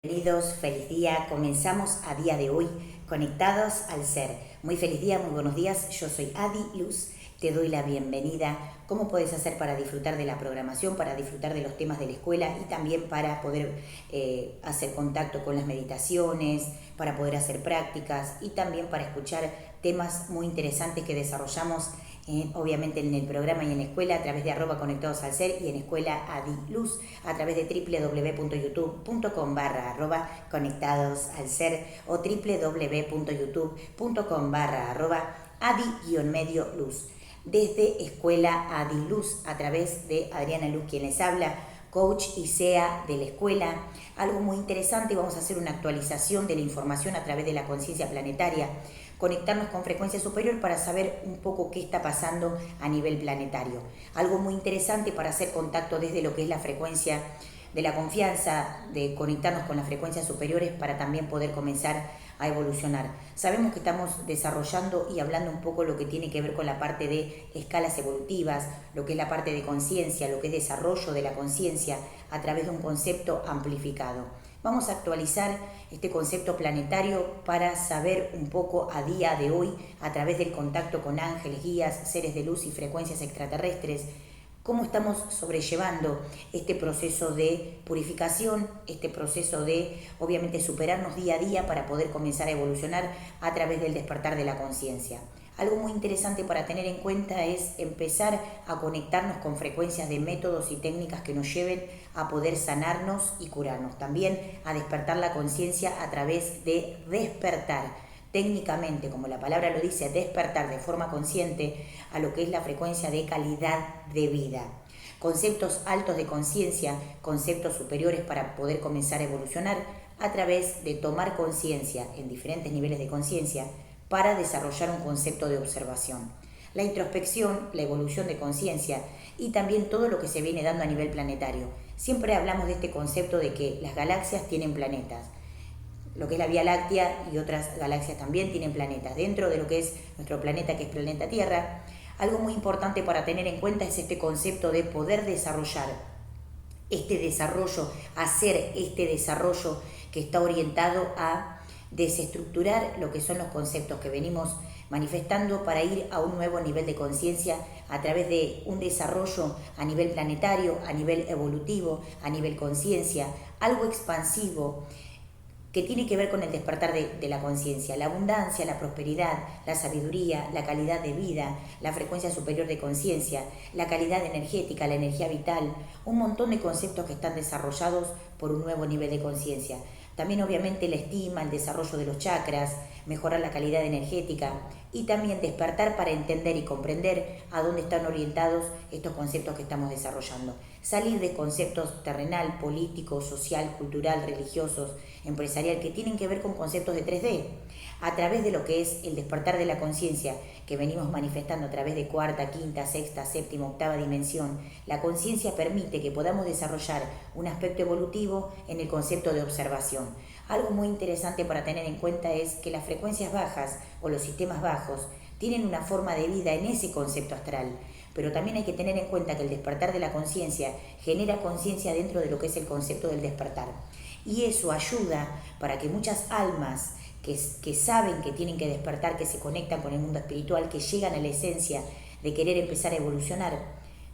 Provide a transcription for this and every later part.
Bienvenidos, feliz día. Comenzamos a día de hoy conectados al ser. Muy feliz día, muy buenos días. Yo soy Adi Luz, te doy la bienvenida. ¿Cómo puedes hacer para disfrutar de la programación, para disfrutar de los temas de la escuela y también para poder hacer contacto con las meditaciones, para poder hacer prácticas y también para escuchar temas muy interesantes que desarrollamos obviamente en el programa y en la escuela a través de @conectados al ser y en escuela Adi Luz a través de www.youtube.com/conectados al ser o www.youtube.com/adi-luz desde escuela Adi Luz a través de Adriana Luz quien les habla, coach y SEA de la escuela. Algo muy interesante, vamos a hacer una actualización de la información a través de la conciencia planetaria, conectarnos con frecuencia superior para saber un poco qué está pasando a nivel planetario. Algo muy interesante para hacer contacto desde lo que es la frecuencia de la confianza, de conectarnos con las frecuencias superiores para también poder comenzar a evolucionar. Sabemos que estamos desarrollando y hablando un poco lo que tiene que ver con la parte de escalas evolutivas, lo que es la parte de conciencia, lo que es desarrollo de la conciencia a través de un concepto amplificado. Vamos a actualizar este concepto planetario para saber un poco a día de hoy, a través del contacto con ángeles, guías, seres de luz y frecuencias extraterrestres, cómo estamos sobrellevando este proceso de purificación, este proceso de, obviamente, superarnos día a día para poder comenzar a evolucionar a través del despertar de la conciencia. Algo muy interesante para tener en cuenta es empezar a conectarnos con frecuencias de métodos y técnicas que nos lleven a poder sanarnos y curarnos. También a despertar la conciencia a través de despertar técnicamente, como la palabra lo dice, despertar de forma consciente a lo que es la frecuencia de calidad de vida. Conceptos altos de conciencia, conceptos superiores para poder comenzar a evolucionar a través de tomar conciencia en diferentes niveles de conciencia para desarrollar un concepto de observación. La introspección, la evolución de conciencia y también todo lo que se viene dando a nivel planetario. Siempre hablamos de este concepto de que las galaxias tienen planetas. Lo que es la Vía Láctea y otras galaxias también tienen planetas. Dentro de lo que es nuestro planeta, que es planeta Tierra, algo muy importante para tener en cuenta es este concepto de poder desarrollar este desarrollo, hacer este desarrollo que está orientado a desestructurar lo que son los conceptos que venimos manifestando para ir a un nuevo nivel de conciencia a través de un desarrollo a nivel planetario, a nivel evolutivo, a nivel conciencia, algo expansivo que tiene que ver con el despertar de la conciencia, la abundancia, la prosperidad, la sabiduría, la calidad de vida, la frecuencia superior de conciencia, la calidad energética, la energía vital, un montón de conceptos que están desarrollados por un nuevo nivel de conciencia. También obviamente la estima, el desarrollo de los chakras, mejorar la calidad energética y también despertar para entender y comprender a dónde están orientados estos conceptos que estamos desarrollando. Salir de conceptos terrenal, político, social, cultural, religiosos, empresarial, que tienen que ver con conceptos de 3D, a través de lo que es el despertar de la conciencia que venimos manifestando a través de cuarta, quinta, sexta, séptima, octava dimensión. La conciencia permite que podamos desarrollar un aspecto evolutivo en el concepto de observación. Algo muy interesante para tener en cuenta es que las frecuencias bajas o los sistemas bajos tienen una forma de vida en ese concepto astral, pero también hay que tener en cuenta que el despertar de la conciencia genera conciencia dentro de lo que es el concepto del despertar. Y eso ayuda para que muchas almas que saben que tienen que despertar, que se conectan con el mundo espiritual, que llegan a la esencia de querer empezar a evolucionar,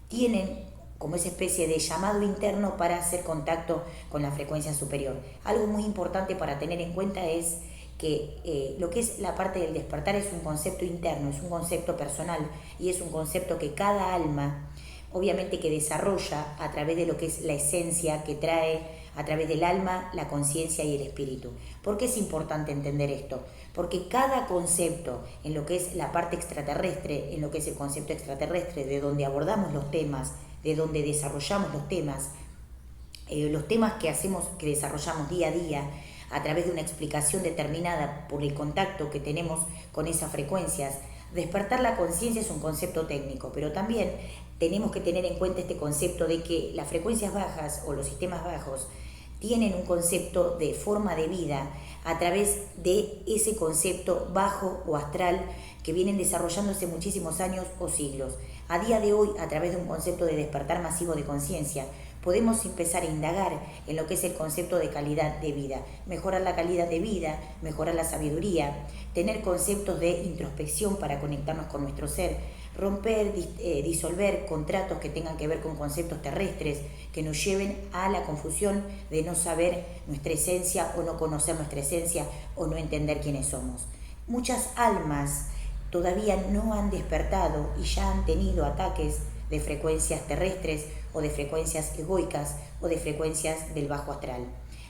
tienen como esa especie de llamado interno para hacer contacto con la frecuencia superior. Algo muy importante para tener en cuenta es que lo que es la parte del despertar es un concepto interno, es un concepto personal y es un concepto que cada alma obviamente que desarrolla a través de lo que es la esencia que trae a través del alma, la conciencia y el espíritu. ¿Por qué es importante entender esto? Porque cada concepto en lo que es la parte extraterrestre, en lo que es el concepto extraterrestre, de donde abordamos los temas, de donde desarrollamos los temas que hacemos, que desarrollamos día a día, a través de una explicación determinada por el contacto que tenemos con esas frecuencias. Despertar la conciencia es un concepto técnico, pero también tenemos que tener en cuenta este concepto de que las frecuencias bajas o los sistemas bajos tienen un concepto de forma de vida a través de ese concepto bajo o astral que vienen desarrollándose muchísimos años o siglos. A día de hoy, a través de un concepto de despertar masivo de conciencia, podemos empezar a indagar en lo que es el concepto de calidad de vida, mejorar la calidad de vida, mejorar la sabiduría, tener conceptos de introspección para conectarnos con nuestro ser, romper, disolver contratos que tengan que ver con conceptos terrestres que nos lleven a la confusión de no saber nuestra esencia o no conocer nuestra esencia o no entender quiénes somos. Muchas almas todavía no han despertado y ya han tenido ataques de frecuencias terrestres o de frecuencias egoicas o de frecuencias del bajo astral.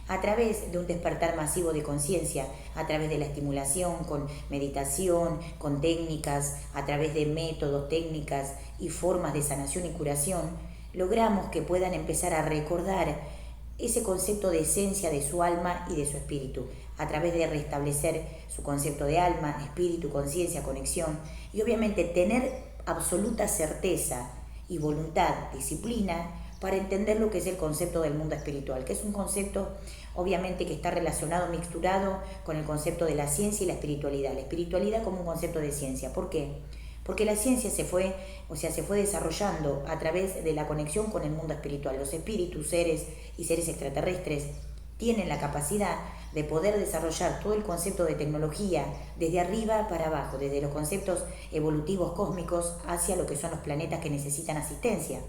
A través de un despertar masivo de conciencia, a través de la estimulación con meditación, con técnicas, a través de métodos, técnicas y formas de sanación y curación, logramos que puedan empezar a recordar ese concepto de esencia de su alma y de su espíritu, a través de restablecer su concepto de alma, espíritu, conciencia, conexión y obviamente tener absoluta certeza y voluntad, disciplina, para entender lo que es el concepto del mundo espiritual, que es un concepto obviamente que está relacionado, mixturado con el concepto de la ciencia y la espiritualidad como un concepto de ciencia. ¿Por qué? Porque la ciencia se fue desarrollando a través de la conexión con el mundo espiritual. Los espíritus, seres y seres extraterrestres tienen la capacidad de poder desarrollar todo el concepto de tecnología desde arriba para abajo, desde los conceptos evolutivos cósmicos hacia lo que son los planetas que necesitan asistencia.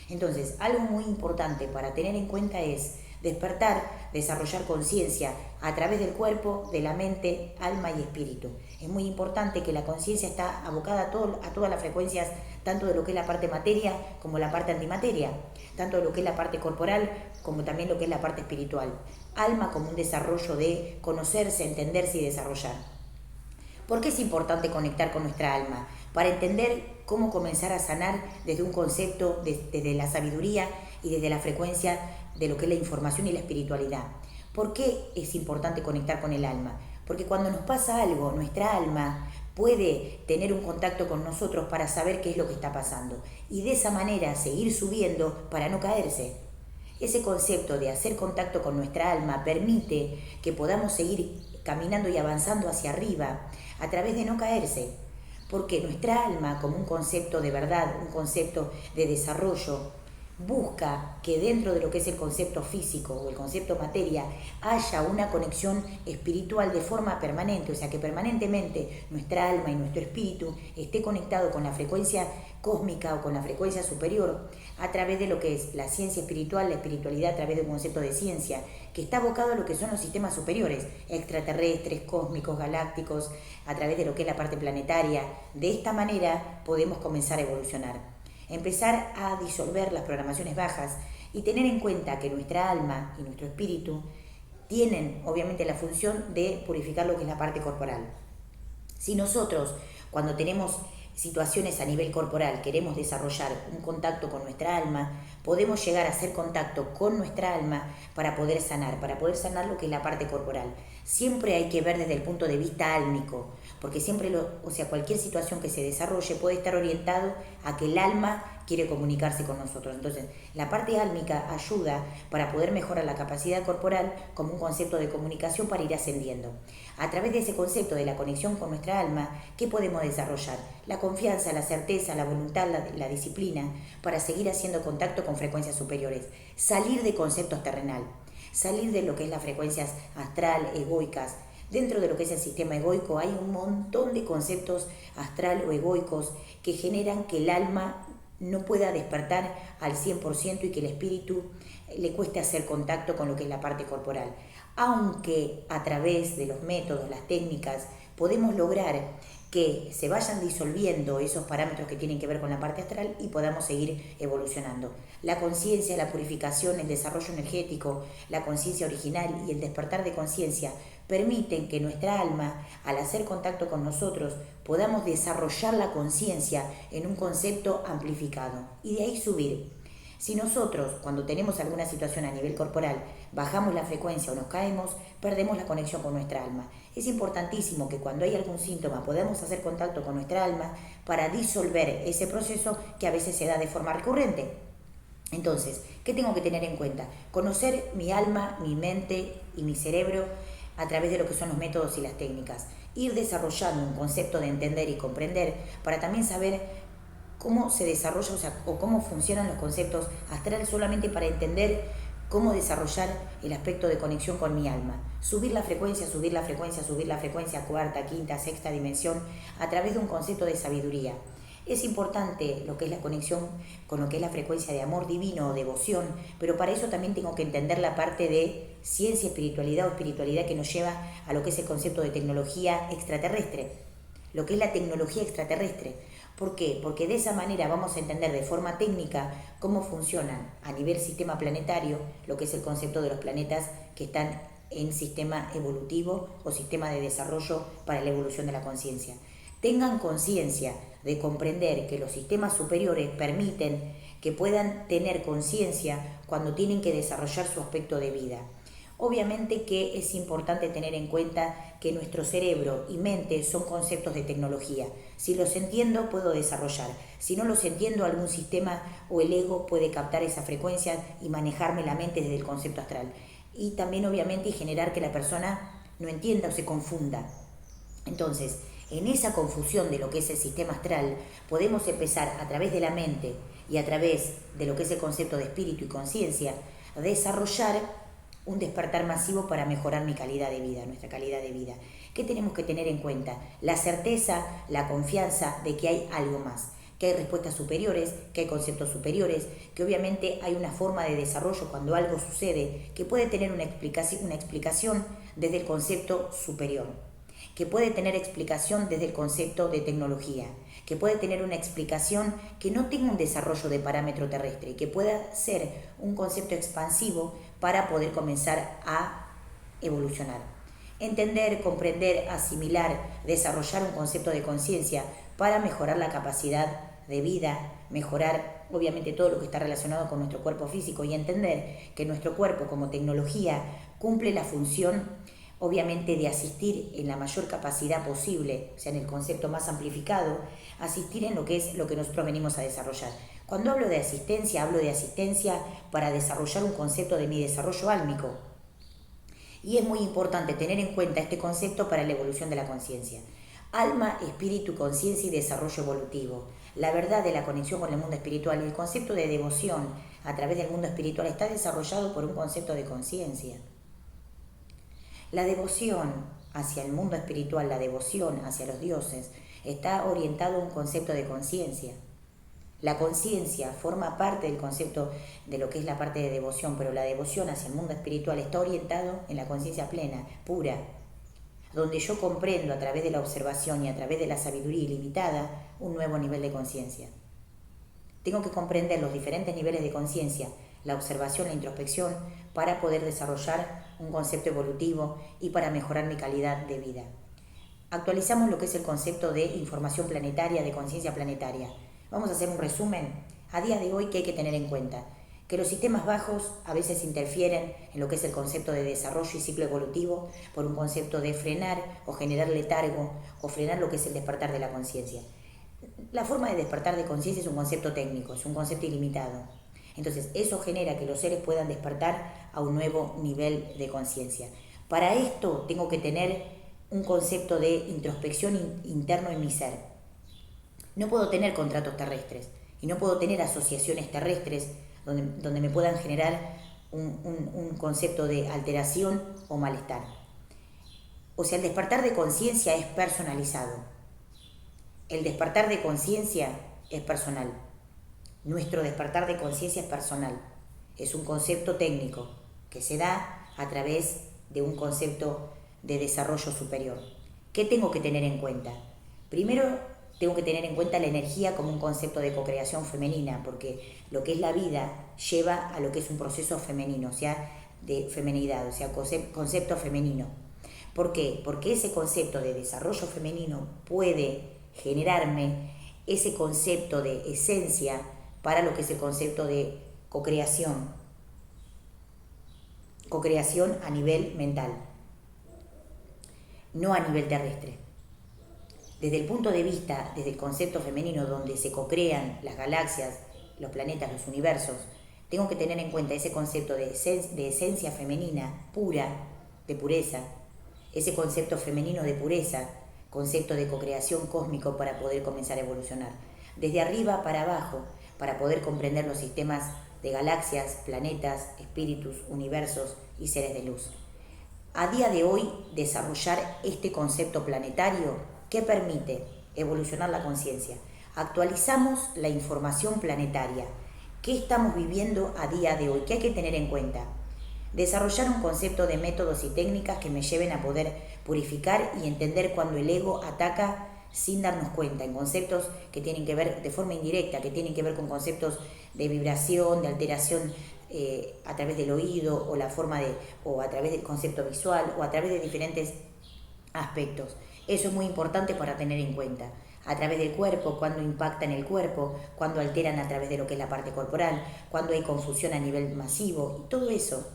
Entonces, algo muy importante para tener en cuenta es despertar, desarrollar conciencia a través del cuerpo, de la mente, alma y espíritu. Es muy importante que la conciencia está abocada a todas las frecuencias, tanto de lo que es la parte materia como la parte antimateria, tanto de lo que es la parte corporal como también lo que es la parte espiritual. Alma como un desarrollo de conocerse, entenderse y desarrollar. ¿Por qué es importante conectar con nuestra alma? Para entender cómo comenzar a sanar desde un concepto, desde la sabiduría y desde la frecuencia de lo que es la información y la espiritualidad. ¿Por qué es importante conectar con el alma? Porque cuando nos pasa algo, nuestra alma puede tener un contacto con nosotros para saber qué es lo que está pasando y de esa manera seguir subiendo para no caerse. Ese concepto de hacer contacto con nuestra alma permite que podamos seguir caminando y avanzando hacia arriba a través de no caerse, porque nuestra alma, como un concepto de verdad, un concepto de desarrollo, busca que dentro de lo que es el concepto físico o el concepto materia haya una conexión espiritual de forma permanente, o sea que permanentemente nuestra alma y nuestro espíritu esté conectado con la frecuencia cósmica o con la frecuencia superior a través de lo que es la ciencia espiritual, la espiritualidad a través de un concepto de ciencia que está abocado a lo que son los sistemas superiores, extraterrestres, cósmicos, galácticos, a través de lo que es la parte planetaria. De esta manera podemos comenzar a evolucionar. Empezar a disolver las programaciones bajas y tener en cuenta que nuestra alma y nuestro espíritu tienen obviamente la función de purificar lo que es la parte corporal. Si nosotros, cuando tenemos situaciones a nivel corporal, queremos desarrollar un contacto con nuestra alma, podemos llegar a hacer contacto con nuestra alma para poder sanar lo que es la parte corporal. Siempre hay que ver desde el punto de vista álmico, porque siempre, cualquier situación que se desarrolle puede estar orientado a que el alma quiere comunicarse con nosotros. Entonces, la parte álmica ayuda para poder mejorar la capacidad corporal como un concepto de comunicación para ir ascendiendo. A través de ese concepto de la conexión con nuestra alma, ¿qué podemos desarrollar? La confianza, la certeza, la voluntad, la disciplina para seguir haciendo contacto con frecuencias superiores. Salir de conceptos terrenal, salir de lo que es las frecuencias astral, egoicas. Dentro de lo que es el sistema egoico hay un montón de conceptos astral o egoicos que generan que el alma no pueda despertar al 100% y que el espíritu le cueste hacer contacto con lo que es la parte corporal. Aunque a través de los métodos, las técnicas, podemos lograr que se vayan disolviendo esos parámetros que tienen que ver con la parte astral y podamos seguir evolucionando. La conciencia, la purificación, el desarrollo energético, la conciencia original y el despertar de conciencia permiten que nuestra alma, al hacer contacto con nosotros, podamos desarrollar la conciencia en un concepto amplificado y de ahí subir. Si nosotros, cuando tenemos alguna situación a nivel corporal, bajamos la frecuencia o nos caemos, perdemos la conexión con nuestra alma. Es importantísimo que cuando hay algún síntoma podamos hacer contacto con nuestra alma para disolver ese proceso que a veces se da de forma recurrente. Entonces, ¿qué tengo que tener en cuenta? Conocer mi alma, mi mente y mi cerebro a través de lo que son los métodos y las técnicas. Ir desarrollando un concepto de entender y comprender para también saber cómo se desarrolla, o cómo funcionan los conceptos astral solamente para entender cómo desarrollar el aspecto de conexión con mi alma. Subir la frecuencia, subir la frecuencia, subir la frecuencia, cuarta, quinta, sexta dimensión, a través de un concepto de sabiduría. Es importante lo que es la conexión con lo que es la frecuencia de amor divino o devoción, pero para eso también tengo que entender la parte de ciencia, espiritualidad o espiritualidad que nos lleva a lo que es el concepto de tecnología extraterrestre, lo que es la tecnología extraterrestre. ¿Por qué? Porque de esa manera vamos a entender de forma técnica cómo funcionan a nivel sistema planetario, lo que es el concepto de los planetas que están en sistema evolutivo o sistema de desarrollo para la evolución de la conciencia. Tengan conciencia de comprender que los sistemas superiores permiten que puedan tener conciencia cuando tienen que desarrollar su aspecto de vida. Obviamente que es importante tener en cuenta que nuestro cerebro y mente son conceptos de tecnología. Si los entiendo, puedo desarrollar. Si no los entiendo, algún sistema o el ego puede captar esa frecuencia y manejarme la mente desde el concepto astral. Y también, obviamente, generar que la persona no entienda o se confunda. Entonces, en esa confusión de lo que es el sistema astral, podemos empezar a través de la mente y a través de lo que es el concepto de espíritu y conciencia, a desarrollar un despertar masivo para mejorar mi calidad de vida, nuestra calidad de vida. ¿Qué tenemos que tener en cuenta? La certeza, la confianza de que hay algo más, que hay respuestas superiores, que hay conceptos superiores, que obviamente hay una forma de desarrollo cuando algo sucede que puede tener una explicación desde el concepto superior, que puede tener explicación desde el concepto de tecnología, que puede tener una explicación que no tenga un desarrollo de parámetro terrestre, que pueda ser un concepto expansivo para poder comenzar a evolucionar. Entender, comprender, asimilar, desarrollar un concepto de conciencia para mejorar la capacidad de vida, mejorar obviamente todo lo que está relacionado con nuestro cuerpo físico y entender que nuestro cuerpo como tecnología cumple la función obviamente de asistir en la mayor capacidad posible, o sea, en el concepto más amplificado, asistir en lo que es lo que nosotros venimos a desarrollar. Cuando hablo de asistencia para desarrollar un concepto de mi desarrollo álmico. Y es muy importante tener en cuenta este concepto para la evolución de la conciencia. Alma, espíritu, conciencia y desarrollo evolutivo. La verdad de la conexión con el mundo espiritual y el concepto de devoción a través del mundo espiritual está desarrollado por un concepto de conciencia. La devoción hacia el mundo espiritual, la devoción hacia los dioses, está orientado a un concepto de conciencia. La conciencia forma parte del concepto de lo que es la parte de devoción, pero la devoción hacia el mundo espiritual está orientado en la conciencia plena, pura, donde yo comprendo a través de la observación y a través de la sabiduría ilimitada un nuevo nivel de conciencia. Tengo que comprender los diferentes niveles de conciencia, la observación, la introspección, para poder desarrollar un concepto evolutivo y para mejorar mi calidad de vida. Actualizamos lo que es el concepto de información planetaria, de conciencia planetaria. Vamos a hacer un resumen. A día de hoy, ¿qué hay que tener en cuenta? Que los sistemas bajos a veces interfieren en lo que es el concepto de desarrollo y ciclo evolutivo por un concepto de frenar o generar letargo o frenar lo que es el despertar de la conciencia. La forma de despertar de conciencia es un concepto técnico, es un concepto ilimitado. Entonces, eso genera que los seres puedan despertar a un nuevo nivel de conciencia. Para esto tengo que tener un concepto de introspección interno en mi ser. No puedo tener contratos terrestres y no puedo tener asociaciones terrestres donde me puedan generar un concepto de alteración o malestar. O sea, el despertar de conciencia es personalizado. El despertar de conciencia es personal. Nuestro despertar de conciencia es personal. Es un concepto técnico que se da a través de un concepto de desarrollo superior. ¿Qué tengo que tener en cuenta? Primero, tengo que tener en cuenta la energía como un concepto de cocreación femenina, porque lo que es la vida lleva a lo que es un proceso femenino, o sea, de femenidad, o sea, concepto femenino. ¿Por qué? Porque ese concepto de desarrollo femenino puede generarme ese concepto de esencia para lo que es el concepto de cocreación a nivel mental, no a nivel terrestre. Desde el punto de vista, desde el concepto femenino donde se cocrean las galaxias, los planetas, los universos, tengo que tener en cuenta ese concepto de esencia femenina pura, de pureza, ese concepto femenino de pureza, concepto de cocreación cósmico para poder comenzar a evolucionar. desde arriba para abajo, para poder comprender los sistemas de galaxias, planetas, espíritus, universos y seres de luz. A día de hoy, desarrollar este concepto planetario, ¿qué permite? Evolucionar la conciencia. Actualizamos la información planetaria. ¿Qué estamos viviendo a día de hoy? ¿Qué hay que tener en cuenta? Desarrollar un concepto de métodos y técnicas que me lleven a poder purificar y entender cuando el ego ataca sin darnos cuenta, en conceptos que tienen que ver de forma indirecta, que tienen que ver con conceptos de vibración, de alteración a través del oído o la forma de, o a través del concepto visual o a través de diferentes aspectos. Eso es muy importante para tener en cuenta. A través del cuerpo, cuando impactan el cuerpo, cuando alteran a través de lo que es la parte corporal, cuando hay confusión a nivel masivo, y todo eso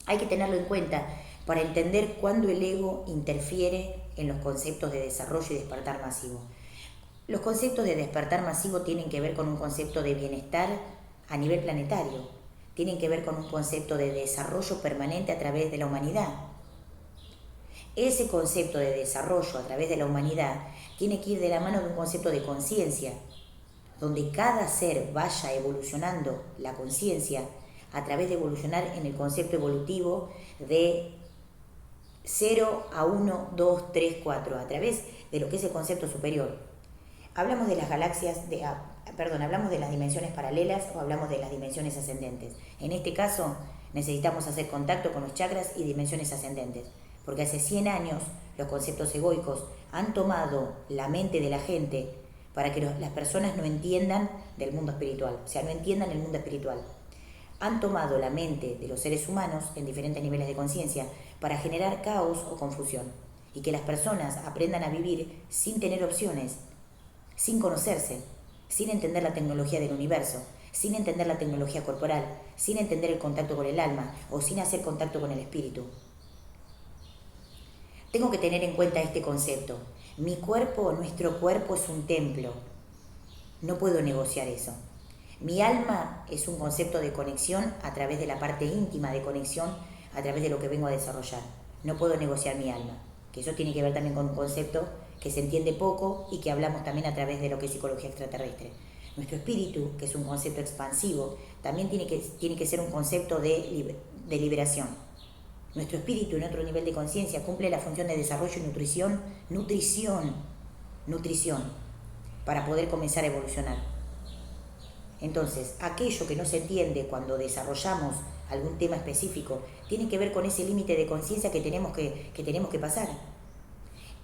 hay que tenerlo en cuenta para entender cuándo el ego interfiere en los conceptos de desarrollo y despertar masivo. Los conceptos de despertar masivo tienen que ver con un concepto de bienestar a nivel planetario, tienen que ver con un concepto de desarrollo permanente a través de la humanidad. Ese concepto de desarrollo a través de la humanidad tiene que ir de la mano de un concepto de conciencia, donde cada ser vaya evolucionando la conciencia a través de evolucionar en el concepto evolutivo de 0 a 1, 2, 3, 4, a través de lo que es el concepto superior. Hablamos de las galaxias, hablamos de las dimensiones paralelas o hablamos de las dimensiones ascendentes. En este caso necesitamos hacer contacto con los chakras y dimensiones ascendentes, porque hace 100 años los conceptos egoicos han tomado la mente de la gente para que las personas no entiendan del mundo espiritual, o sea, no entiendan el mundo espiritual. Han tomado la mente de los seres humanos en diferentes niveles de conciencia para generar caos o confusión y que las personas aprendan a vivir sin tener opciones, sin conocerse, sin entender la tecnología del universo, sin entender la tecnología corporal, sin entender el contacto con el alma o sin hacer contacto con el espíritu. Tengo que tener en cuenta este concepto. Mi cuerpo, nuestro cuerpo es un templo. No puedo negociar eso. Mi alma es un concepto de conexión a través de la parte íntima de conexión, a través de lo que vengo a desarrollar. No puedo negociar mi alma, que eso tiene que ver también con un concepto que se entiende poco y que hablamos también a través de lo que es psicología extraterrestre. Nuestro espíritu, que es un concepto expansivo, también tiene que ser un concepto de liberación. Nuestro espíritu en otro nivel de conciencia cumple la función de desarrollo y nutrición, para poder comenzar a evolucionar. Entonces, aquello que no se entiende cuando desarrollamos algún tema específico tiene que ver con ese límite de conciencia que tenemos que pasar.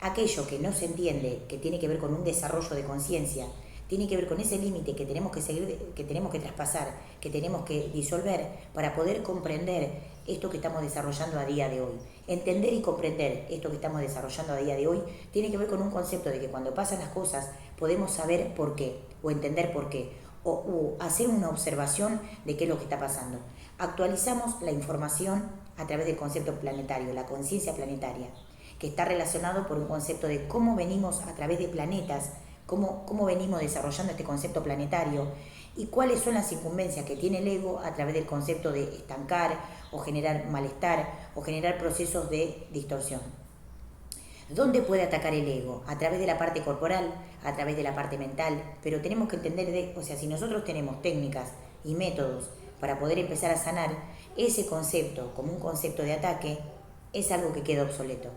Aquello que no se entiende, que tiene que ver con un desarrollo de conciencia, tiene que ver con ese límite que tenemos que seguir, que tenemos que traspasar, que tenemos que disolver para poder comprender esto que estamos desarrollando a día de hoy. Entender y comprender esto que estamos desarrollando a día de hoy tiene que ver con un concepto de que cuando pasan las cosas podemos saber por qué o entender por qué o hacer una observación de qué es lo que está pasando. Actualizamos la información a través del concepto planetario, la conciencia planetaria, que está relacionado por un concepto de cómo venimos a través de planetas, cómo venimos desarrollando este concepto planetario y cuáles son las incumbencias que tiene el ego a través del concepto de estancar o generar malestar o generar procesos de distorsión. ¿Dónde puede atacar el ego? A través de la parte corporal, a través de la parte mental, pero tenemos que entender, si nosotros tenemos técnicas y métodos para poder empezar a sanar, ese concepto como un concepto de ataque es algo que queda obsoleto.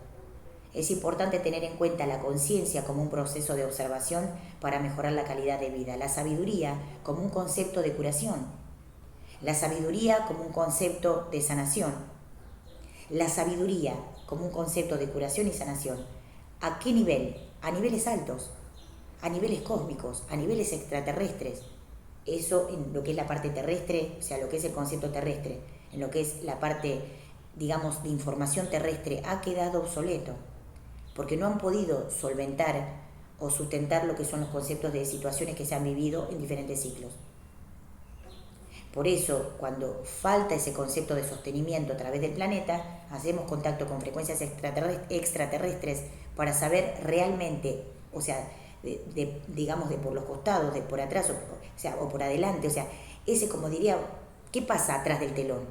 Es importante tener en cuenta la conciencia como un proceso de observación para mejorar la calidad de vida, la sabiduría como un concepto de curación, la sabiduría como un concepto de sanación, la sabiduría como un concepto de curación y sanación. ¿A qué nivel? A niveles altos, a niveles cósmicos, a niveles extraterrestres. Eso en lo que es la parte terrestre, lo que es el concepto terrestre, en lo que es la parte, de información terrestre, ha quedado obsoleto, porque no han podido solventar o sustentar lo que son los conceptos de situaciones que se han vivido en diferentes ciclos. Por eso, cuando falta ese concepto de sostenimiento a través del planeta, hacemos contacto con frecuencias extraterrestres para saber realmente, de por los costados, de por atrás, o por adelante, ese, como diría, ¿qué pasa atrás del telón?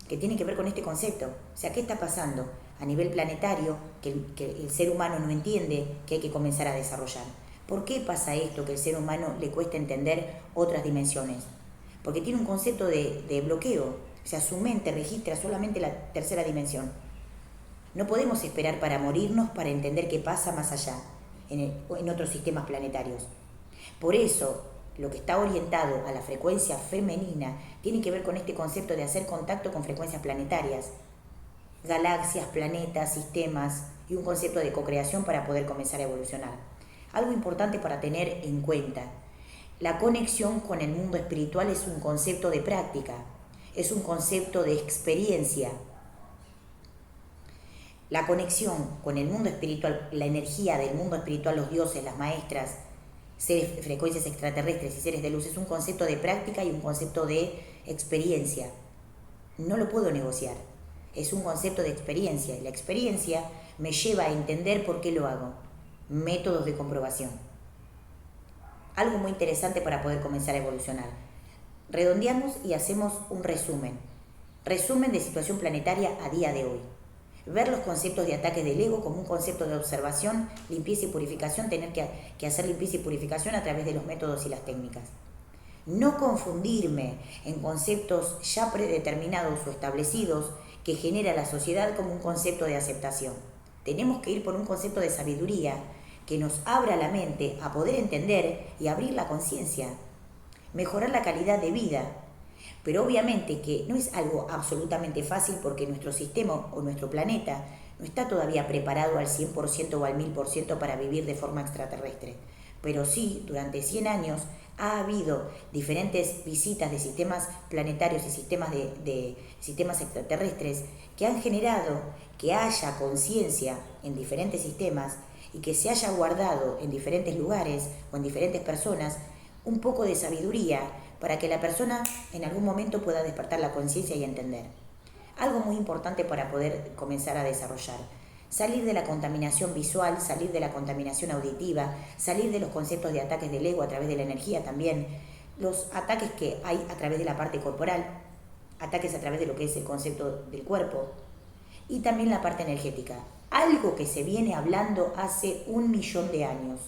Que tiene que ver con este concepto. ¿Qué está pasando a nivel planetario que el ser humano no entiende que hay que comenzar a desarrollar? ¿Por qué pasa esto que al ser humano le cuesta entender otras dimensiones? Porque tiene un concepto de bloqueo, o sea, su mente registra solamente la tercera dimensión. No podemos esperar para morirnos para entender qué pasa más allá, en otros sistemas planetarios. Por eso, lo que está orientado a la frecuencia femenina tiene que ver con este concepto de hacer contacto con frecuencias planetarias, galaxias, planetas, sistemas y un concepto de co-creación para poder comenzar a evolucionar. Algo importante para tener en cuenta: la conexión con el mundo espiritual es un concepto de práctica, es un concepto de experiencia. La conexión con el mundo espiritual, la energía del mundo espiritual, los dioses, las maestras, seres, frecuencias extraterrestres y seres de luz, es un concepto de práctica y un concepto de experiencia. No lo puedo negociar. Es un concepto de experiencia y la experiencia me lleva a entender por qué lo hago. Métodos de comprobación. Algo muy interesante para poder comenzar a evolucionar. Redondeamos y hacemos un resumen. Resumen de situación planetaria a día de hoy. Ver los conceptos de ataques del ego como un concepto de observación, limpieza y purificación, tener que hacer limpieza y purificación a través de los métodos y las técnicas. No confundirme en conceptos ya predeterminados o establecidos que genera la sociedad como un concepto de aceptación. Tenemos que ir por un concepto de sabiduría que nos abra la mente a poder entender y abrir la conciencia, mejorar la calidad de vida. Pero obviamente que no es algo absolutamente fácil porque nuestro sistema o nuestro planeta no está todavía preparado al 100% o al 1000% para vivir de forma extraterrestre. Pero sí, durante 100 años ha habido diferentes visitas de sistemas planetarios y sistemas extraterrestres que han generado que haya conciencia en diferentes sistemas y que se haya guardado en diferentes lugares o en diferentes personas un poco de sabiduría para que la persona en algún momento pueda despertar la conciencia y entender. Algo muy importante para poder comenzar a desarrollar: salir de la contaminación visual, salir de la contaminación auditiva, salir de los conceptos de ataques del ego a través de la energía también, los ataques que hay a través de la parte corporal, ataques a través de lo que es el concepto del cuerpo y también la parte energética. Algo que se viene hablando hace 1.000.000 de años,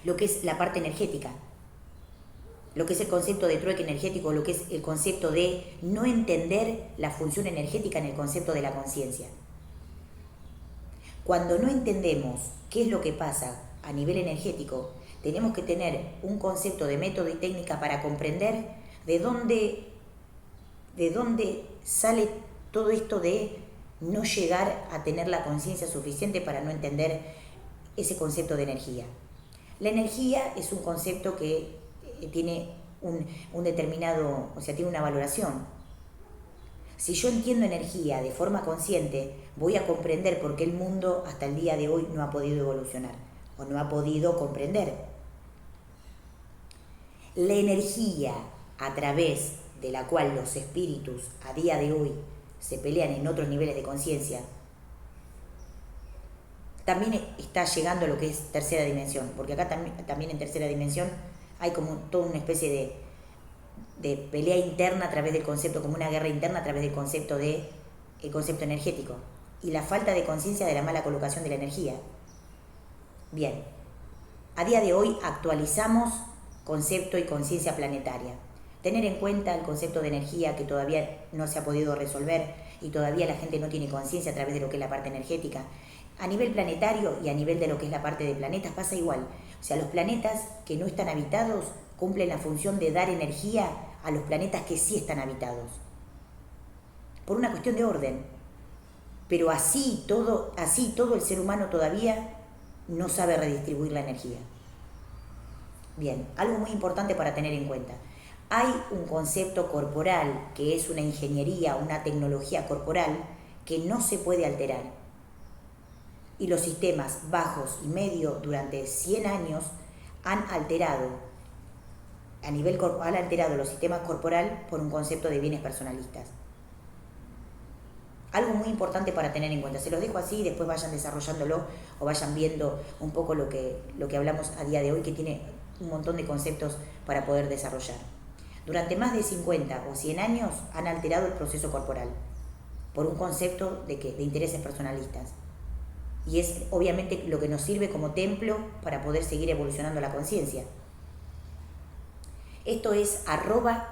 lo que es la parte energética, lo que es el concepto de trueque energético, lo que es el concepto de no entender la función energética en el concepto de la conciencia. Cuando no entendemos qué es lo que pasa a nivel energético, tenemos que tener un concepto de método y técnica para comprender de dónde sale todo esto de no llegar a tener la conciencia suficiente para no entender ese concepto de energía. La energía es un concepto que tiene un determinado, o sea, tiene una valoración. Si yo entiendo energía de forma consciente, voy a comprender por qué el mundo hasta el día de hoy no ha podido evolucionar o no ha podido comprender. La energía a través de la cual los espíritus a día de hoy se pelean en otros niveles de conciencia, también está llegando a lo que es tercera dimensión, porque acá también en tercera dimensión hay como toda una especie de pelea interna a través del concepto, como una guerra interna a través del concepto el concepto energético y la falta de conciencia de la mala colocación de la energía. Bien, a día de hoy actualizamos concepto y conciencia planetaria. Tener en cuenta el concepto de energía que todavía no se ha podido resolver y todavía la gente no tiene conciencia a través de lo que es la parte energética. A nivel planetario y a nivel de lo que es la parte de planetas pasa igual. O sea, los planetas que no están habitados cumplen la función de dar energía a los planetas que sí están habitados. Por una cuestión de orden. Pero así todo el ser humano todavía no sabe redistribuir la energía. Bien, algo muy importante para tener en cuenta. Hay un concepto corporal que es una ingeniería, una tecnología corporal que no se puede alterar. Y los sistemas bajos y medio durante 100 años han alterado los sistemas corporales por un concepto de bienes personalistas. Algo muy importante para tener en cuenta. Se los dejo así y después vayan desarrollándolo o vayan viendo un poco lo que hablamos a día de hoy, que tiene un montón de conceptos para poder desarrollar. Durante más de 50 o 100 años han alterado el proceso corporal por un concepto de intereses personalistas. y es obviamente lo que nos sirve como templo para poder seguir evolucionando la conciencia. Esto es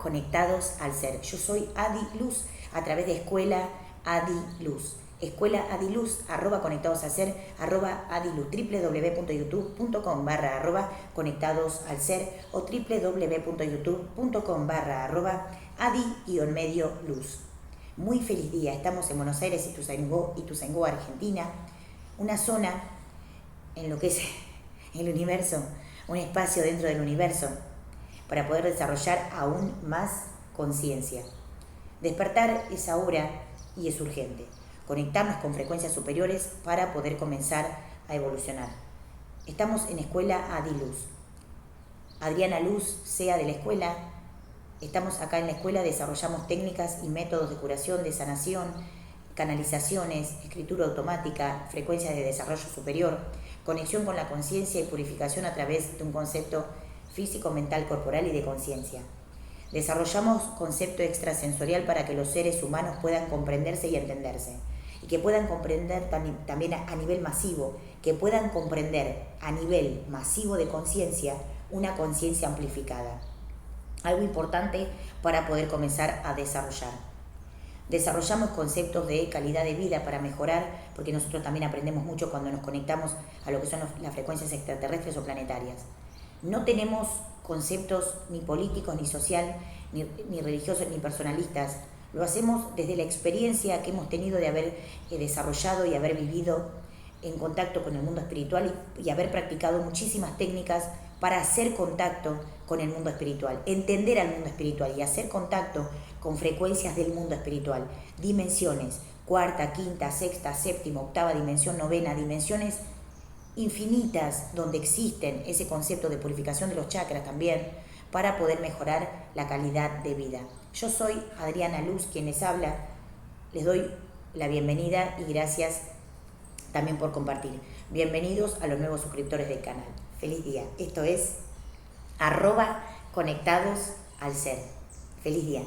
@conectados al ser. Yo soy Adi Luz a través de Escuela Adi Luz. Escuela Adi Luz, @conectados al ser, @adiluz, www.youtube.com/conectados al ser o www.youtube.com/adi_luz. Muy feliz día, estamos en Buenos Aires, Ituzaingó, Argentina, una zona en lo que es el universo, un espacio dentro del universo, para poder desarrollar aún más conciencia. Despertar es ahora y es urgente. Conectarnos con frecuencias superiores para poder comenzar a evolucionar. Estamos en Escuela Adi Luz. Adriana Luz, sea de la escuela. Estamos acá en la escuela, desarrollamos técnicas y métodos de curación, de sanación, canalizaciones, escritura automática, frecuencias de desarrollo superior, conexión con la conciencia y purificación a través de un concepto físico, mental, corporal y de conciencia. Desarrollamos concepto extrasensorial para que los seres humanos puedan comprenderse y entenderse, y que puedan comprender también a nivel masivo, que puedan comprender a nivel masivo de conciencia una conciencia amplificada. Algo importante para poder comenzar a desarrollar. Desarrollamos conceptos de calidad de vida para mejorar, porque nosotros también aprendemos mucho cuando nos conectamos a lo que son las frecuencias extraterrestres o planetarias. No tenemos conceptos ni políticos, ni social, ni religiosos, ni personalistas. Lo hacemos desde la experiencia que hemos tenido de haber desarrollado y haber vivido en contacto con el mundo espiritual y haber practicado muchísimas técnicas para hacer contacto con el mundo espiritual, entender al mundo espiritual y hacer contacto con frecuencias del mundo espiritual, dimensiones, cuarta, quinta, sexta, séptima, octava dimensión, novena, dimensiones infinitas donde existen ese concepto de purificación de los chakras también para poder mejorar la calidad de vida. Yo soy Adriana Luz, quien les habla. Les doy la bienvenida y gracias también por compartir. Bienvenidos a los nuevos suscriptores del canal. Feliz día. Esto es @conectados al ser. Feliz día.